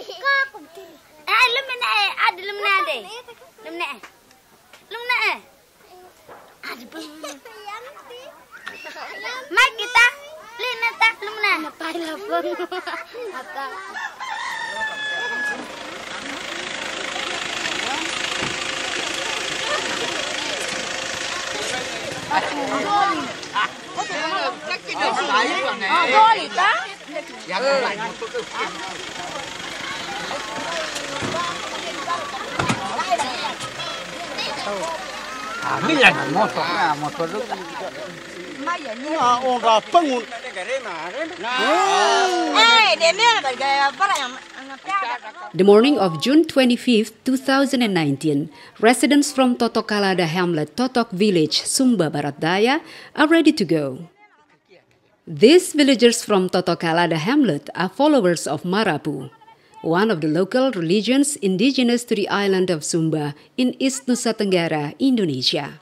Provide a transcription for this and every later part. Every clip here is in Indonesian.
Lumna ada lumna deh. Lumna. Ada pun. Mak kita lina tak lumna. Pala pun. Apa? motor lu. Orang pengun. The morning of June 25, 2019, residents from Totokalada Hamlet, Totok Village, Sumba Barat Daya are ready to go. These villagers from Totokalada Hamlet are followers of Marapu, one of the local religions indigenous to the island of Sumba in East Nusa Tenggara, Indonesia.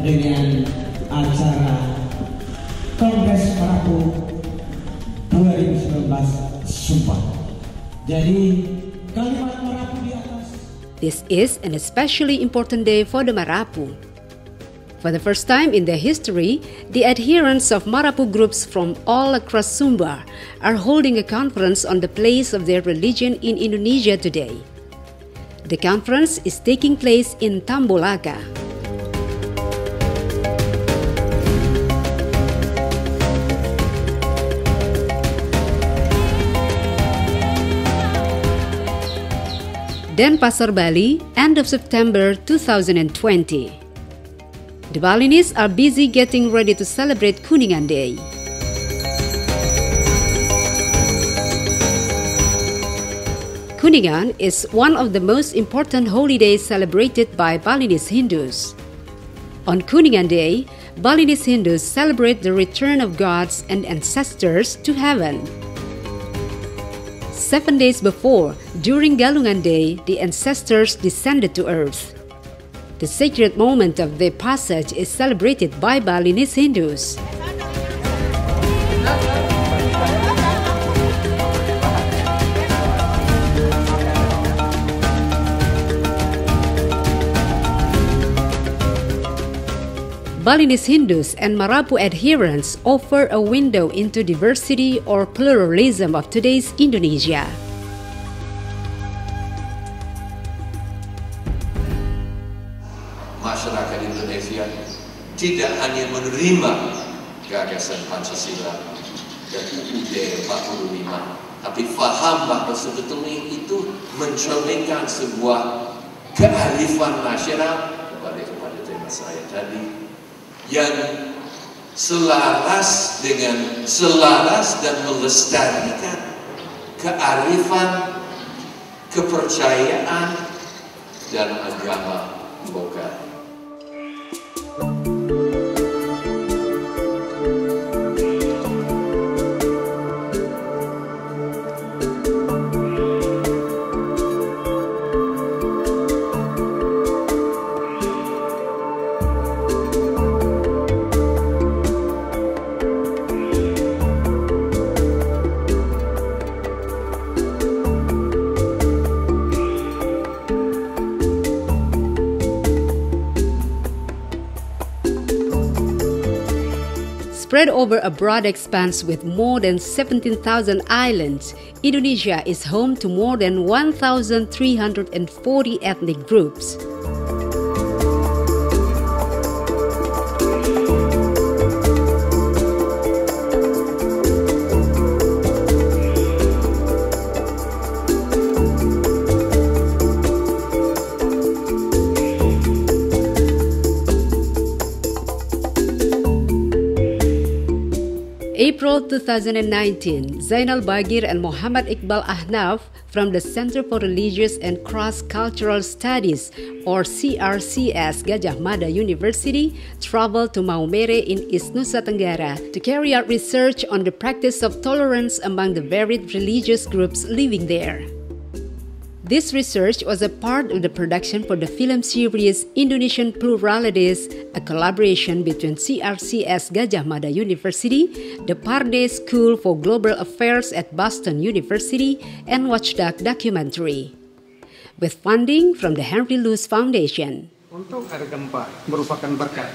Dengan acara Kongres Marapu 2019 Sumpah. Jadi kalimat Marapu di atas. This is an especially important day for the Marapu. For the first time in their history, the adherents of Marapu groups from all across Sumba are holding a conference on the place of their religion in Indonesia today. The conference is taking place in Tambolaka. Denpasar, Bali, end of September 2020. The Balinese are busy getting ready to celebrate Kuningan Day. Kuningan is one of the most important holidays celebrated by Balinese Hindus. On Kuningan Day, Balinese Hindus celebrate the return of gods and ancestors to heaven. 7 days before, during Galungan Day, the ancestors descended to earth. The sacred moment of their passage is celebrated by Balinese Hindus. Balinese Hindus and Marapu adherents offer a window into diversity or pluralism of today's Indonesia. Masyarakat Indonesia tidak hanya menerima gagasan Pancasila dan UUD 45, tapi faham bahwa sebetulnya itu mencerminkan sebuah kearifan nasional kepada tema saya tadi, yang selaras dan melestarikan kearifan, kepercayaan, dan agama lokal. Spread over a broad expanse with more than 17,000 islands, Indonesia is home to more than 1,340 ethnic groups. April 2019, Zainal Bagir and Muhammad Iqbal Ahnaf from the Center for Religious and Cross-Cultural Studies, or CRCS Gajah Mada University, traveled to Maumere in East Nusa Tenggara to carry out research on the practice of tolerance among the varied religious groups living there. This research was a part of the production for the film series Indonesian Pluralities, a collaboration between CRCS Gajah Mada University, the Parde School for Global Affairs at Boston University, and Watchdog Documentary. With funding from the Henry Luce Foundation. Untuk ada gempa merupakan berkat.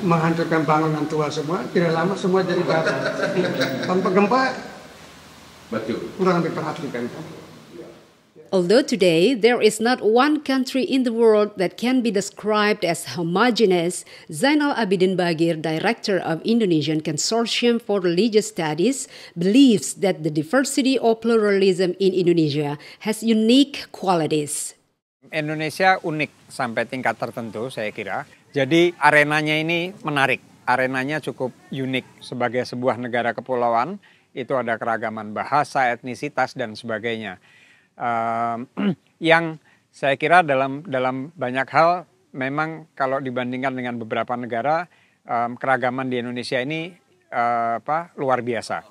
Menghancurkan bangunan tua semua, tidak lama semua jadi bata. Tanpa gempa, kurang diperhatikan. Although today there is not one country in the world that can be described as homogeneous, Zainal Abidin Bagir, director of Indonesian Consortium for Religious Studies, believes that the diversity or pluralism in Indonesia has unique qualities. Indonesia unik sampai tingkat tertentu, saya kira. Jadi arenanya ini menarik, arenanya cukup unik sebagai sebuah negara kepulauan. Itu ada keragaman bahasa, etnisitas, dan sebagainya. Yang saya kira dalam banyak hal memang kalau dibandingkan dengan beberapa negara, keragaman di Indonesia ini luar biasa.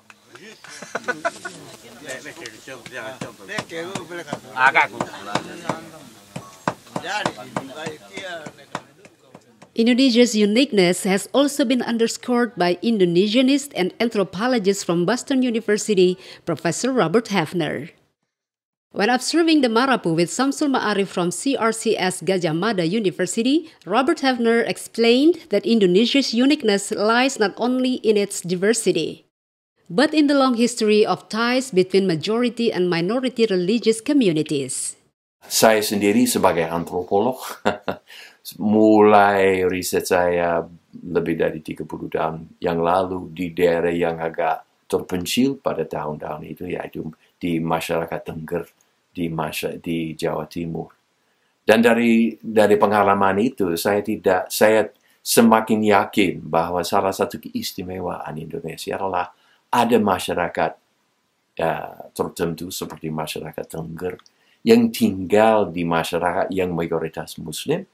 Indonesia's uniqueness has also been underscored by Indonesianist and anthropologist from Boston University, Professor Robert Hefner. When observing the Marapu with Samsul Ma'arif from CRCS Gajah Mada University, Robert Hefner explained that Indonesia's uniqueness lies not only in its diversity, but in the long history of ties between majority and minority religious communities. Saya sendiri sebagai antropolog, mulai riset saya lebih dari 30 tahun yang lalu di daerah yang agak terpencil pada tahun-tahun itu, yaitu di masyarakat Tengger, di Jawa Timur. Dan dari pengalaman itu saya semakin yakin bahwa salah satu keistimewaan Indonesia adalah ada masyarakat tertentu seperti masyarakat Tengger yang tinggal di masyarakat yang mayoritas Muslim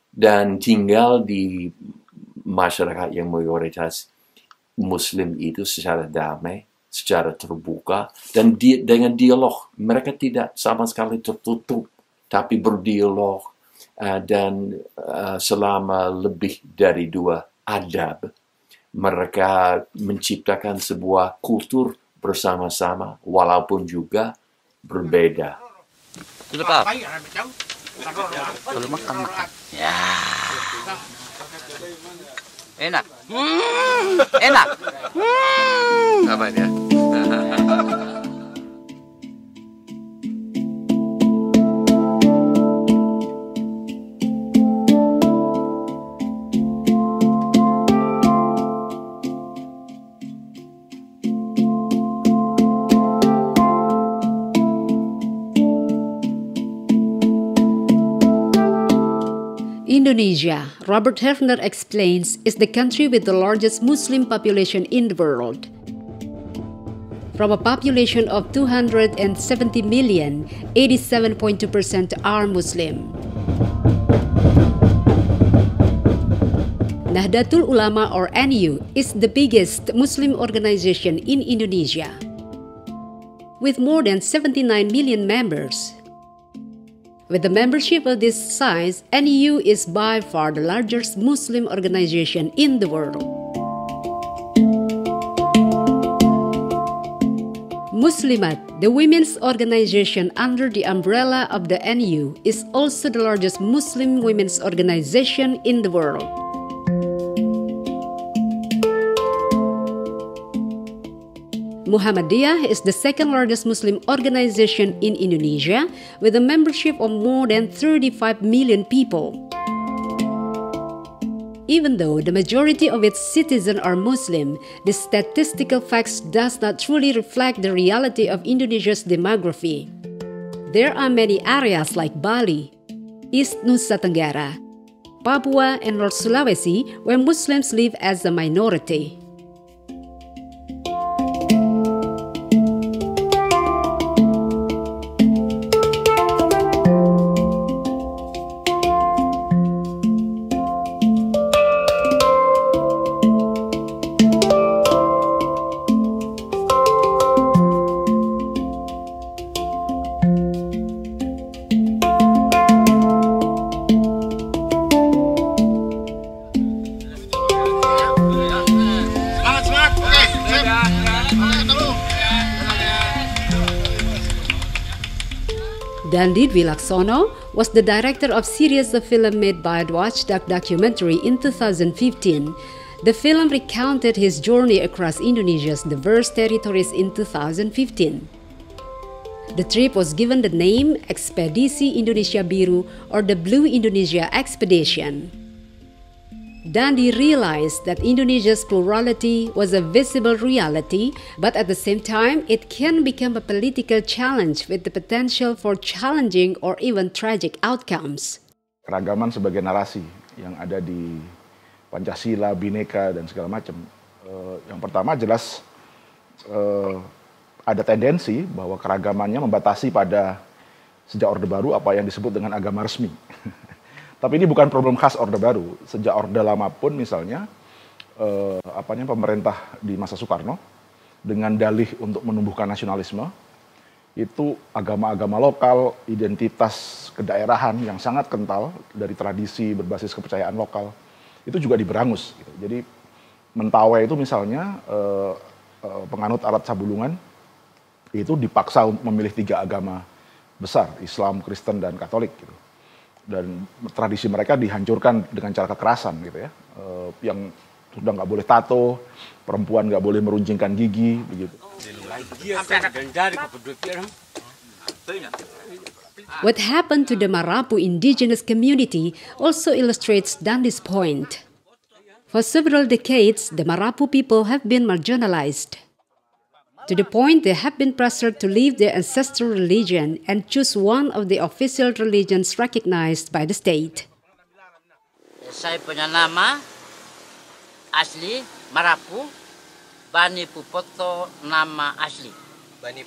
dan tinggal di masyarakat yang mayoritas Muslim itu secara damai, secara terbuka, dan dengan dialog. Mereka tidak sama sekali tertutup, tapi berdialog, dan selama lebih dari 2 adab, mereka menciptakan sebuah kultur bersama-sama, walaupun juga berbeda. Sudah Pak? Belum makan. Ya. Enak. Enak. Apa ya? Indonesia, Robert Hefner explains, is the country with the largest Muslim population in the world. From a population of 270 million, 87.2% are Muslim. Nahdlatul Ulama, or NU, is the biggest Muslim organization in Indonesia, with more than 79 million members. With the membership of this size, NU is by far the largest Muslim organization in the world. Muslimat, the women's organization under the umbrella of the NU, is also the largest Muslim women's organization in the world. Muhammadiyah is the second largest Muslim organization in Indonesia with a membership of more than 35 million people. Even though the majority of its citizens are Muslim, the statistical facts does not truly reflect the reality of Indonesia's demography. There are many areas like Bali, East Nusa Tenggara, Papua, and North Sulawesi where Muslims live as a minority. Dandi Dwi Laksono was the director of series of film made by Watchdog documentary in 2015. The film recounted his journey across Indonesia's diverse territories in 2015. The trip was given the name Ekspedisi Indonesia Biru or the Blue Indonesia Expedition. Dandi realized that Indonesia's plurality was a visible reality, but at the same time, it can become a political challenge with the potential for challenging or even tragic outcomes. Keragaman sebagai narasi yang ada di Pancasila, Bhinneka, dan segala macam. Yang pertama jelas ada tendensi bahwa keragamannya membatasi pada sejak Orde Baru apa yang disebut dengan agama resmi. Tapi ini bukan problem khas Orde Baru. Sejak Orde Lama pun misalnya, pemerintah di masa Soekarno dengan dalih untuk menumbuhkan nasionalisme, itu agama-agama lokal, identitas kedaerahan yang sangat kental dari tradisi berbasis kepercayaan lokal, itu juga diberangus. Gitu. Jadi Mentawai itu misalnya penganut adat Sabulungan itu dipaksa memilih 3 agama besar, Islam, Kristen, dan Katolik. Gitu. Dan tradisi mereka dihancurkan dengan cara kekerasan gitu ya, yang sudah nggak boleh tato, perempuan nggak boleh meruncingkan gigi, begitu. What happened to the Marapu indigenous community also illustrates Dandi's point. For several decades, the Marapu people have been marginalized, to the point they have been pressured to leave their ancestral religion and choose one of the official religions recognized by the state. Saya punya nama asli Marapu, Bani Pupoto, nama asli. Bani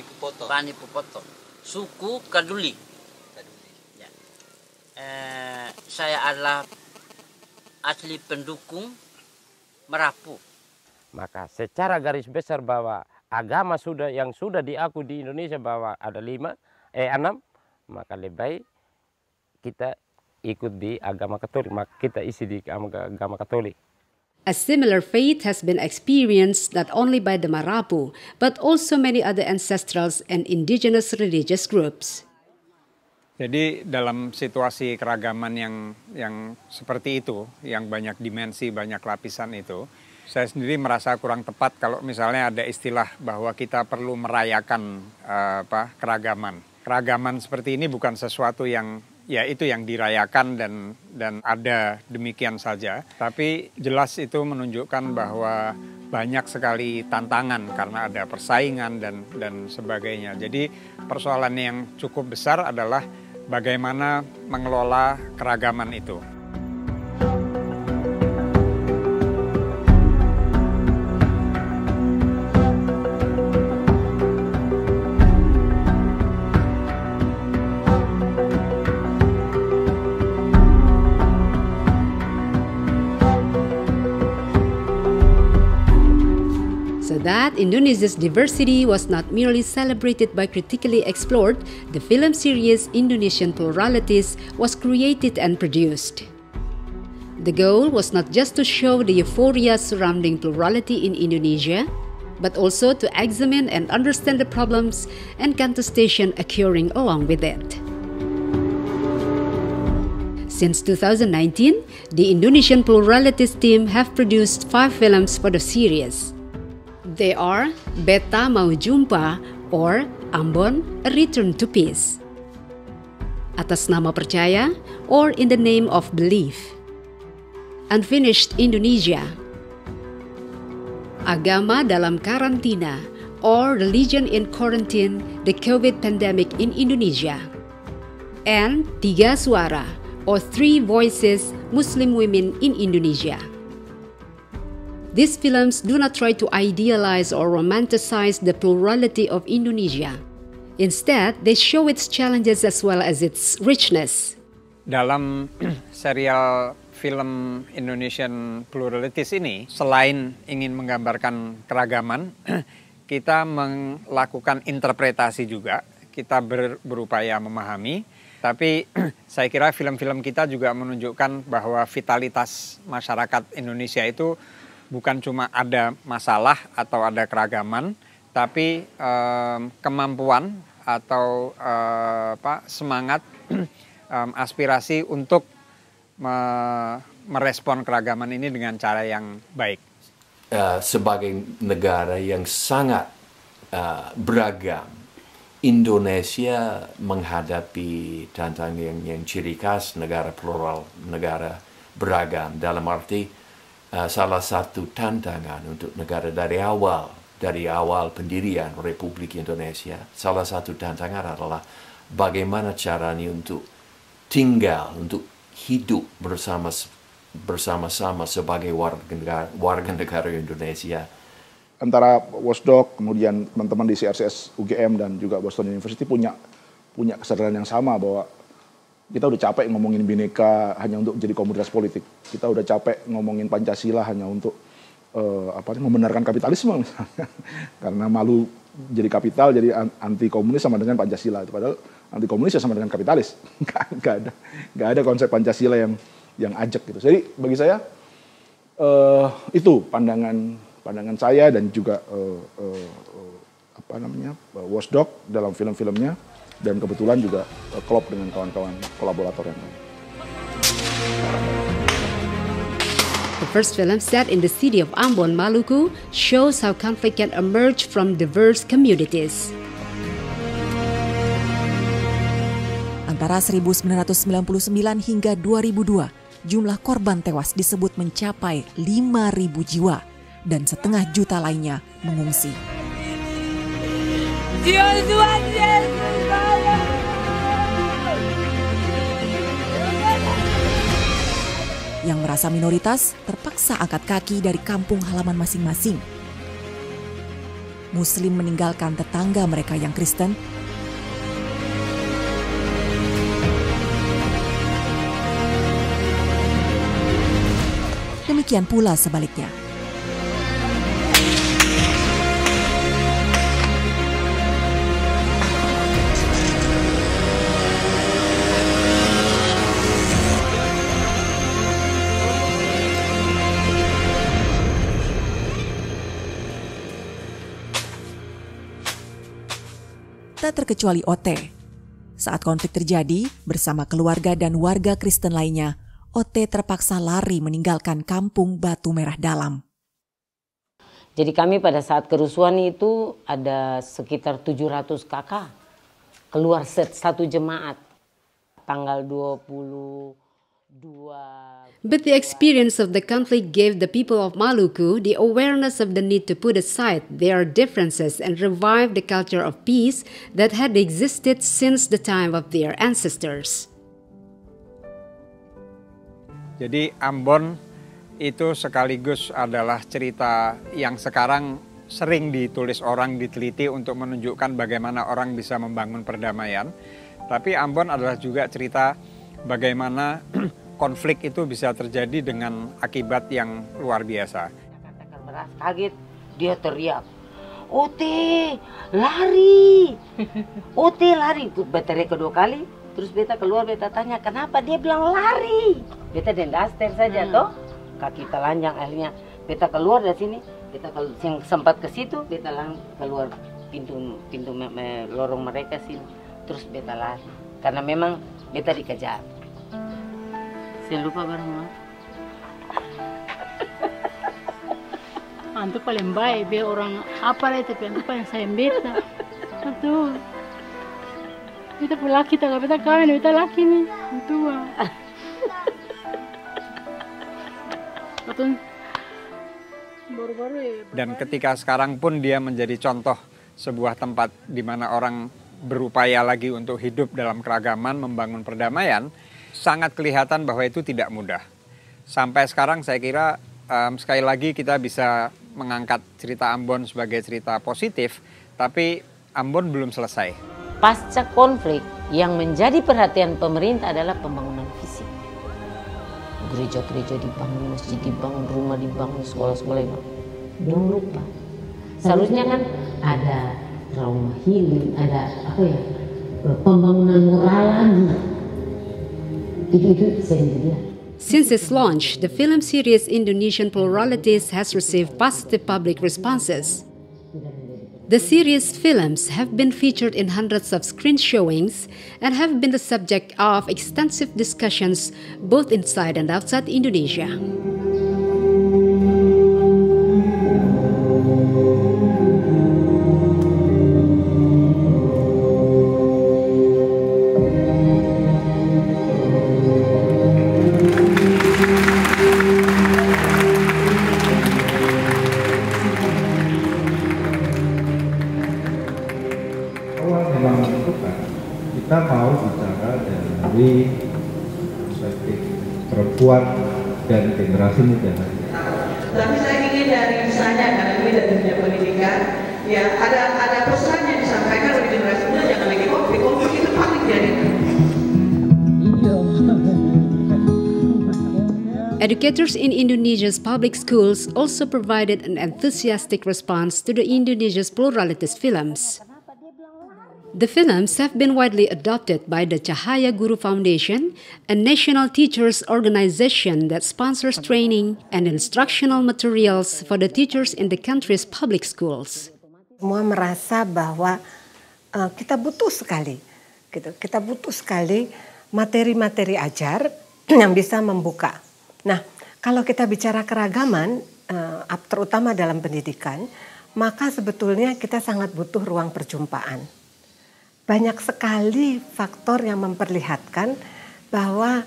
Pupoto. Bani Pupoto. Suku Kaduli. Ya. Saya adalah asli pendukung Marapu. Maka secara garis besar bahwa agama yang sudah diakui di Indonesia bahwa ada 6, maka lebih baik kita ikut di agama Katolik, maka kita isi di agama Katolik. A similar fate has been experienced not only by the Marapu, but also many other ancestrals and indigenous religious groups. Jadi dalam situasi keragaman yang seperti itu, yang banyak dimensi, banyak lapisan itu, saya sendiri merasa kurang tepat kalau misalnya ada istilah bahwa kita perlu merayakan keragaman. Keragaman seperti ini bukan sesuatu yang itu yang dirayakan dan ada demikian saja. Tapi jelas itu menunjukkan bahwa banyak sekali tantangan karena ada persaingan dan sebagainya. Jadi persoalan yang cukup besar adalah bagaimana mengelola keragaman itu. That Indonesia's diversity was not merely celebrated by critically explored, the film series Indonesian Pluralities was created and produced. The goal was not just to show the euphoria surrounding plurality in Indonesia, but also to examine and understand the problems and contestation occurring along with it. Since 2019, the Indonesian Pluralities team have produced 5 films for the series. They are Beta Mau Jumpa or Ambon, A Return to Peace. Atas nama percaya or in the name of belief. Unfinished Indonesia. Agama dalam karantina or Religion in Quarantine, the COVID pandemic in Indonesia. And Tiga Suara or Three Voices, Muslim Women in Indonesia. These films do not try to idealize or romanticize the plurality of Indonesia. Instead, they show its challenges as well as its richness. Dalam serial film Indonesian Pluralities ini, selain ingin menggambarkan keragaman, kita melakukan interpretasi juga. Kita berupaya memahami, tapi saya kira film-film kita juga menunjukkan bahwa vitalitas masyarakat Indonesia itu bukan cuma ada masalah atau ada keragaman, tapi kemampuan atau semangat, aspirasi untuk merespon keragaman ini dengan cara yang baik. Sebagai negara yang sangat beragam, Indonesia menghadapi tantangan yang ciri khas negara plural, negara beragam. Dalam arti salah satu tantangan untuk negara dari awal pendirian Republik Indonesia, salah satu tantangan adalah bagaimana caranya untuk tinggal, untuk hidup bersama-sama sebagai warga negara Indonesia. Antara Wasdog, kemudian teman-teman di CRCS UGM dan juga Boston University punya kesadaran yang sama bahwa kita udah capek ngomongin Bhinneka hanya untuk jadi komoditas politik. Kita udah capek ngomongin Pancasila hanya untuk membenarkan kapitalisme misalnya. Karena malu jadi kapital, jadi anti komunis sama dengan Pancasila. Padahal anti komunis ya sama dengan kapitalis. Gak ada konsep Pancasila yang ajak gitu. Jadi bagi saya itu pandangan saya dan juga Wasdog dalam film-filmnya. Dan kebetulan juga klop dengan kawan-kawan kolaborator yang lain. The first film set in the city of Ambon, Maluku, shows how conflict can emerge from diverse communities. Antara 1999 hingga 2002, jumlah korban tewas disebut mencapai 5.000 jiwa dan 1,5 juta lainnya mengungsi. Yang merasa minoritas terpaksa angkat kaki dari kampung halaman masing-masing. Muslim meninggalkan tetangga mereka yang Kristen. Demikian pula sebaliknya. Tak terkecuali OT. Saat konflik terjadi, bersama keluarga dan warga Kristen lainnya, OT terpaksa lari meninggalkan kampung Batu Merah Dalam. Jadi kami pada saat kerusuhan itu ada sekitar 700 kakak keluar satu jemaat tanggal 22. But the experience of the conflict gave the people of Maluku the awareness of the need to put aside their differences and revive the culture of peace that had existed since the time of their ancestors. Jadi Ambon itu sekaligus adalah cerita yang sekarang sering ditulis orang, diteliti untuk menunjukkan bagaimana orang bisa membangun perdamaian. Tapi Ambon adalah juga cerita bagaimana konflik itu bisa terjadi dengan akibat yang luar biasa. Kaget, dia teriak, "Ote, lari! Ote, lari!" Beta teriak kedua kali, terus beta keluar, beta tanya, kenapa? Dia bilang lari. Beta dendaster saja toh, kaki telanjang akhirnya. Beta keluar dari sini, beta yang sempat ke situ, beta keluar pintu lorong mereka sini, terus beta lari. Karena memang beta dikejar. Saya lupa barang apa. Antu paling baik, be orang apa lah itu, antu paling sayang beta. Betul. Beta pun laki, tak beta kawin, beta laki nih, tua. Betul. Baru-baru ya. Dan ketika sekarang pun dia menjadi contoh sebuah tempat di mana orang berupaya lagi untuk hidup dalam keragaman, membangun perdamaian, sangat kelihatan bahwa itu tidak mudah. Sampai sekarang saya kira sekali lagi kita bisa mengangkat cerita Ambon sebagai cerita positif, tapi Ambon belum selesai. Pasca konflik yang menjadi perhatian pemerintah adalah pembangunan fisik. Gereja-gereja dibangun, masjid dibangun, rumah dibangun, sekolah-sekolah dibangun. Dulu Pak, seharusnya kan ada trauma healing, ada pembangunan moral lagi. Itu saya lihat. Since its launch, the film series Indonesian Pluralities has received positive public responses. The series films have been featured in hundreds of screen showings and have been the subject of extensive discussions both inside and outside Indonesia. Kita mau bicara dari perspektif perempuan dan generasi muda. Tapi saya ingin dari misalnya karena ini dari dunia pendidikan, ya ada pesan yang disampaikan oleh generasi muda, jangan lagi konflik itu paling jadi. Educators in Indonesia's public schools also provided an enthusiastic response to the Indonesia's Pluralities films. The films have been widely adopted by the Cahaya Guru Foundation, a national teachers organization that sponsors training and instructional materials for the teachers in the country's public schools. Semua merasa bahwa kita butuh sekali materi-materi ajar yang bisa membuka. Nah, kalau kita bicara keragaman, terutama dalam pendidikan, maka sebetulnya kita sangat butuh ruang perjumpaan. Banyak sekali faktor yang memperlihatkan bahwa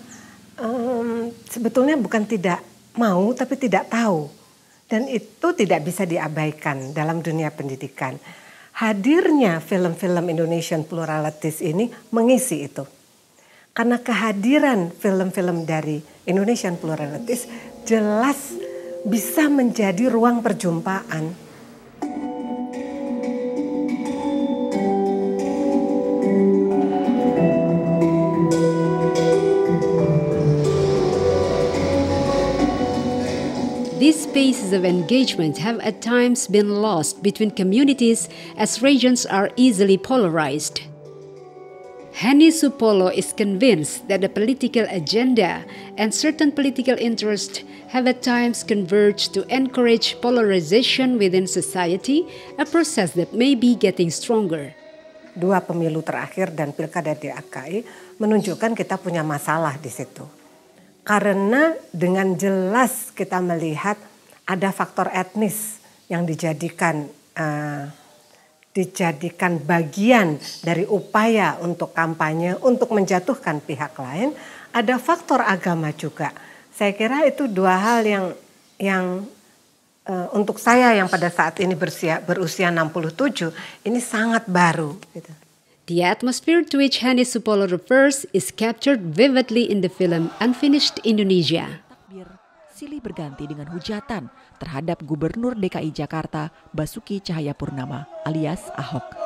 sebetulnya bukan tidak mau tapi tidak tahu. Dan itu tidak bisa diabaikan dalam dunia pendidikan. Hadirnya film-film Indonesian Pluralities ini mengisi itu. Karena kehadiran film-film dari Indonesian Pluralities jelas bisa menjadi ruang perjumpaan. These spaces of engagement have at times been lost between communities as regions are easily polarized. Henny Supolo is convinced that the political agenda and certain political interests have at times converged to encourage polarization within society, a process that may be getting stronger. Dua pemilu terakhir dan pilkada DKI menunjukkan kita punya masalah di situ. Karena dengan jelas kita melihat ada faktor etnis yang dijadikan bagian dari upaya untuk kampanye untuk menjatuhkan pihak lain. Ada faktor agama juga. Saya kira itu dua hal yang untuk saya yang pada saat ini berusia 67 ini sangat baru. Gitu. The atmosphere to which Henny Supolo refers is captured vividly in the film Unfinished Indonesia. Takbir silih berganti dengan hujatan terhadap Gubernur DKI Jakarta Basuki Cahayapurnama alias Ahok.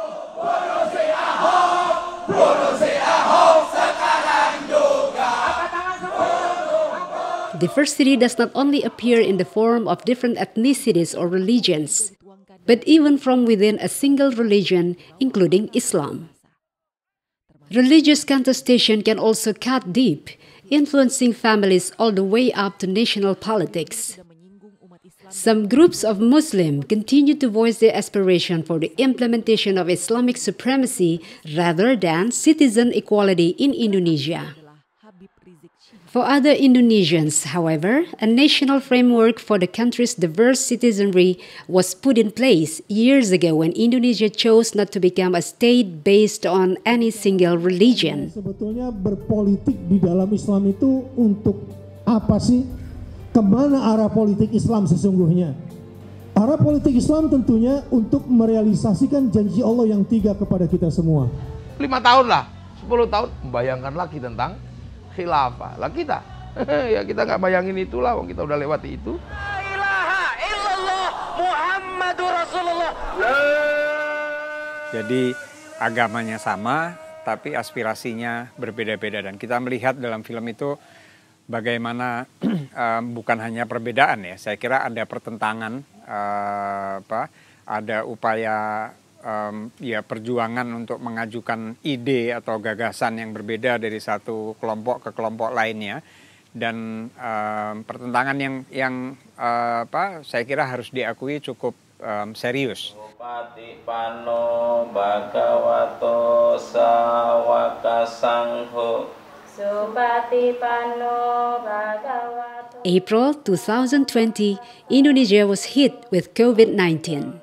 Diversity does not only appear in the form of different ethnicities or religions, but even from within a single religion, including Islam. Religious contestation can also cut deep, influencing families all the way up to national politics. Some groups of Muslims continue to voice their aspiration for the implementation of Islamic supremacy rather than citizen equality in Indonesia. For other Indonesians, however, a national framework for the country's diverse citizenry was put in place years ago when Indonesia chose not to become a state based on any single religion. Sebetulnya berpolitik di dalam Islam itu untuk apa sih? Kemana arah politik Islam sesungguhnya? Arah politik Islam tentunya untuk merealisasikan janji Allah yang 3 kepada kita semua. 5 tahun lah, 10 tahun, membayangkan lagi tentang khilafah. Lah kita, ya kita nggak bayangin itulah, wong kita udah lewati itu. La ilaha illallah Muhammadur Rasulullah. Jadi agamanya sama, tapi aspirasinya berbeda-beda. Dan kita melihat dalam film itu bagaimana bukan hanya perbedaan ya. Saya kira ada pertentangan, ada upaya ya perjuangan untuk mengajukan ide atau gagasan yang berbeda dari satu kelompok ke kelompok lainnya, dan pertentangan yang saya kira harus diakui cukup serius. Supati pano bhagavato sawaka sangho. Supati pano bhagavato. April 2020, Indonesia was hit with COVID-19.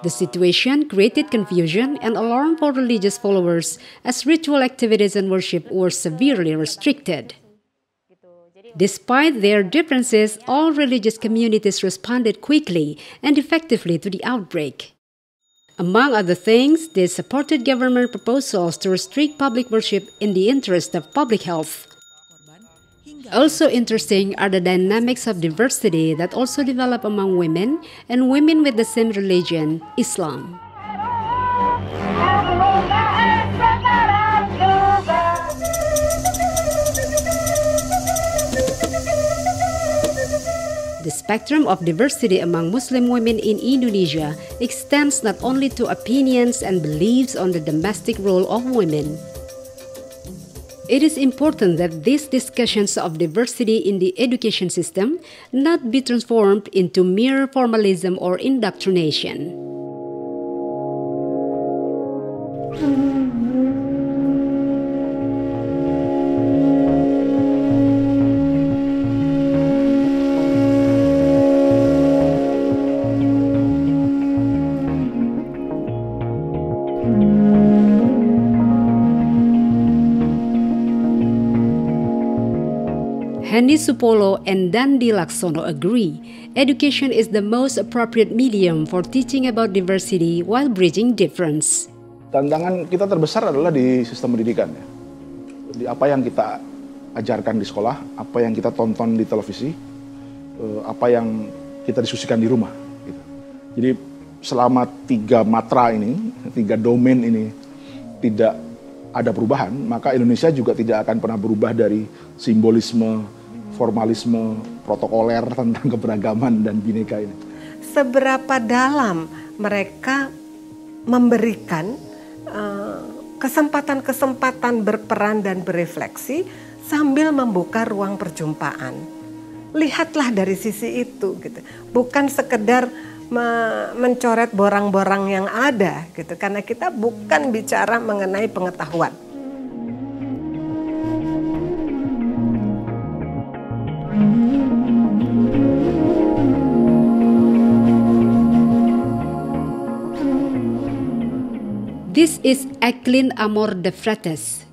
The situation created confusion and alarm for religious followers as ritual activities and worship were severely restricted. Despite their differences, all religious communities responded quickly and effectively to the outbreak. Among other things, they supported government proposals to restrict public worship in the interest of public health. Also interesting are the dynamics of diversity that also develop among women and women with the same religion, Islam. The spectrum of diversity among Muslim women in Indonesia extends not only to opinions and beliefs on the domestic role of women. It is important that these discussions of diversity in the education system not be transformed into mere formalism or indoctrination. Hendy Supolo and Dandi Laksono agree, education is the most appropriate medium for teaching about diversity while bridging difference. Tantangan kita terbesar adalah di sistem pendidikan. Ya. Di apa yang kita ajarkan di sekolah, apa yang kita tonton di televisi, apa yang kita diskusikan di rumah. Gitu. Jadi selama 3 matra ini, 3 domain ini tidak ada perubahan, maka Indonesia juga tidak akan pernah berubah dari simbolisme, formalisme, protokoler tentang keberagaman dan bineka ini. Seberapa dalam mereka memberikan kesempatan-kesempatan berperan dan berefleksi sambil membuka ruang perjumpaan. Lihatlah dari sisi itu, gitu. Bukan sekedar mencoret borang-borang yang ada, gitu. Karena kita bukan bicara mengenai pengetahuan. This is Eklin Amor de Freitas.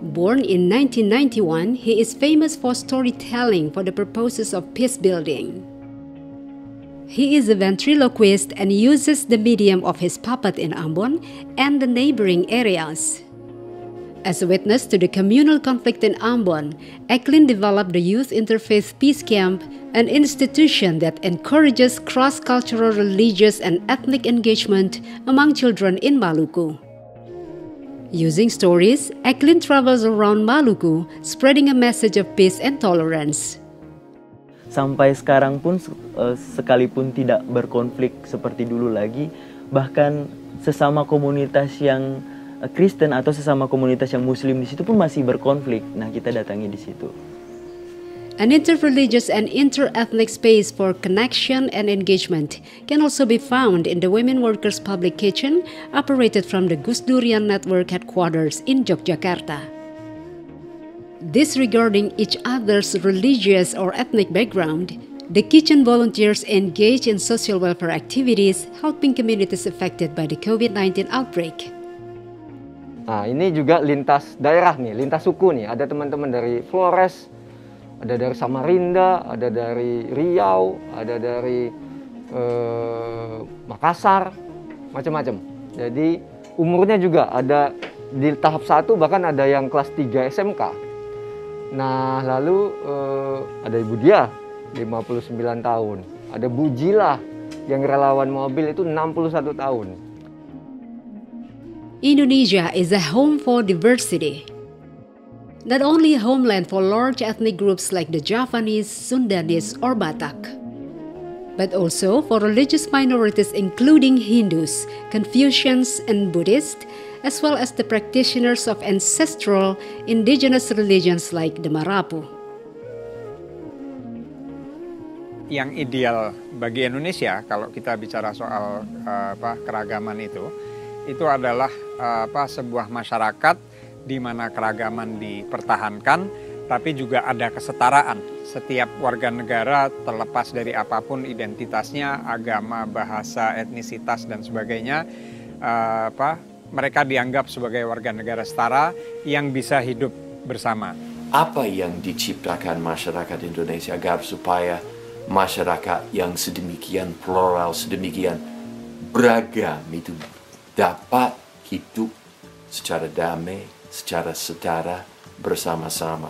Born in 1991, he is famous for storytelling for the purposes of peace building. He is a ventriloquist and uses the medium of his puppet in Ambon and the neighboring areas. As a witness to the communal conflict in Ambon, Eklin developed the Youth Interfaith Peace Camp, an institution that encourages cross-cultural religious and ethnic engagement among children in Maluku. Using stories, Eklin travels around Maluku, spreading a message of peace and tolerance. Sampai sekarang pun, sekalipun tidak berkonflik seperti dulu lagi, bahkan sesama komunitas yang Kristen atau sesama komunitas yang Muslim di situ pun masih berkonflik. Nah, kita datangi di situ. An interreligious and inter-ethnic space for connection and engagement can also be found in the Women Workers Public Kitchen, operated from the Gus Durian Network headquarters in Yogyakarta. Disregarding each other's religious or ethnic background, the kitchen volunteers engage in social welfare activities, helping communities affected by the COVID-19 outbreak. Nah, ini juga lintas daerah nih, lintas suku nih. Ada teman-teman dari Flores, ada dari Samarinda, ada dari Riau, ada dari Makassar, macam-macam. Jadi umurnya juga ada di tahap 1, bahkan ada yang kelas 3 SMK. Nah, lalu ada Ibu Dia, 59 tahun. Ada Bu Jila, yang relawan mobil itu 61 tahun. Indonesia is a home for diversity. Not only a homeland for large ethnic groups like the Javanese, Sundanese, or Batak, but also for religious minorities including Hindus, Confucians, and Buddhists, as well as the practitioners of ancestral indigenous religions like the Marapu. Yang ideal bagi Indonesia, kalau kita bicara soal keragaman itu adalah sebuah masyarakat di mana keragaman dipertahankan, tapi juga ada kesetaraan. Setiap warga negara terlepas dari apapun identitasnya, agama, bahasa, etnisitas, dan sebagainya, mereka dianggap sebagai warga negara setara yang bisa hidup bersama. Apa yang diciptakan masyarakat Indonesia agar supaya masyarakat yang sedemikian plural, sedemikian beragam itu dapat hidup secara damai, secara setara, bersama-sama.